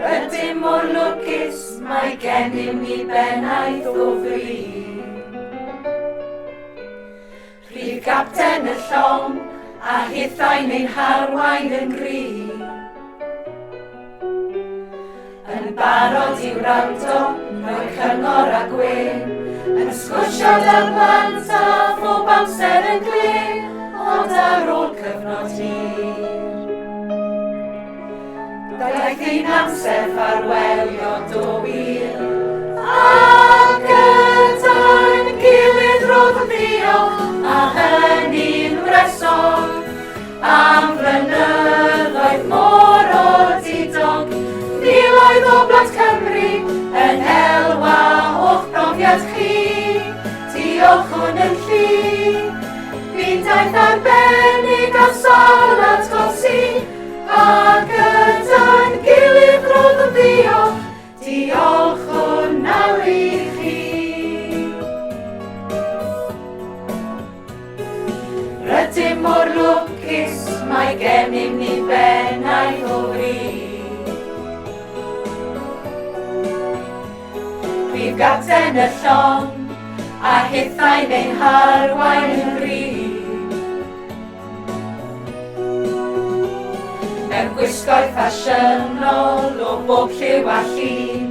Rydym o'r lwcus mae gennym ni bennaeth o fri. Rhydd gapten y llong a hithau'n ein harwain yn gry. Yn barod i'w wrando, rhoi cyngor a gwyn, yn sgwrsio da'r plant a phob amser yn glyn, ond ar ôl cyfnod hir. Daeth ein amser ffarwelio dwyr, ac yda'n gilydd roedd yn ddiolch, a hynny'n wresol, am flynyddoedd môr o didog, miloedd o blant Cymru yn elwa o'ch profiad chi, diolch hwn yn lli. Bu'n daeth arbennig a sawl atgosi, ac yda'n gilydd roedd yn ddiolch, diolch hwn nawr i chi. Rydym o'r lwcus mae gennym ni bennaeth o fri. Rhydd gapten y llong a hithau'n ein harwain yn gry. Mewn gwisgoedd ffasiynol o bob lliw a llun,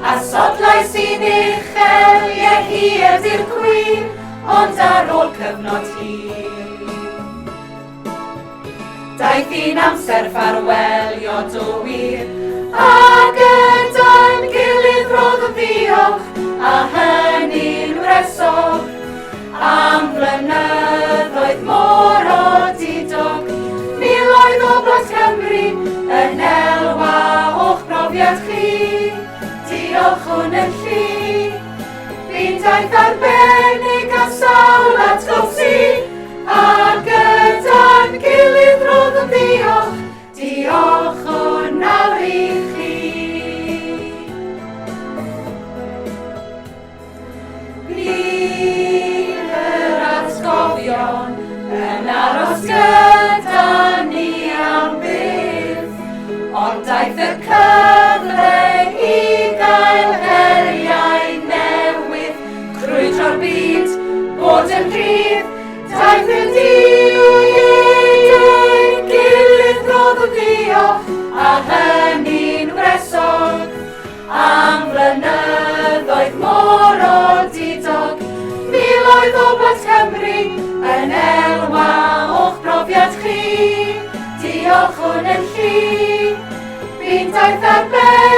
a sodlau sy'n uchel ie ydy'r gwir, ond ar ôl cyfnod hir. Daeth un amser ffarwelio dwyr, ac yda'n gilydd roedd yn ddiolch, a hynny'n wresol, am flynyddoedd môr o didog, miloedd o blant Cymru yn elwa o'ch profiad chi, diolch hwn yn lli. Bu'n daeth arbennig a sawl atgosi, ac yda'n gilydd roedd yn ddiolch, diolch hwn nawr i chi. Bydd yr atgofion yn aros gyda ni am byth, ond daeth y cyfle i gael heriau newydd, crwydro'r byd, bod yn rhydd, daeth y dydd, ein gilydd roedd yn ddiolch, a hynny'n wresol, am flynyddoedd môr o didog, miloedd o blant Cymru yn elwa o'ch profiad chi, diolch hwn yn lli. Bu'n daeth arbennig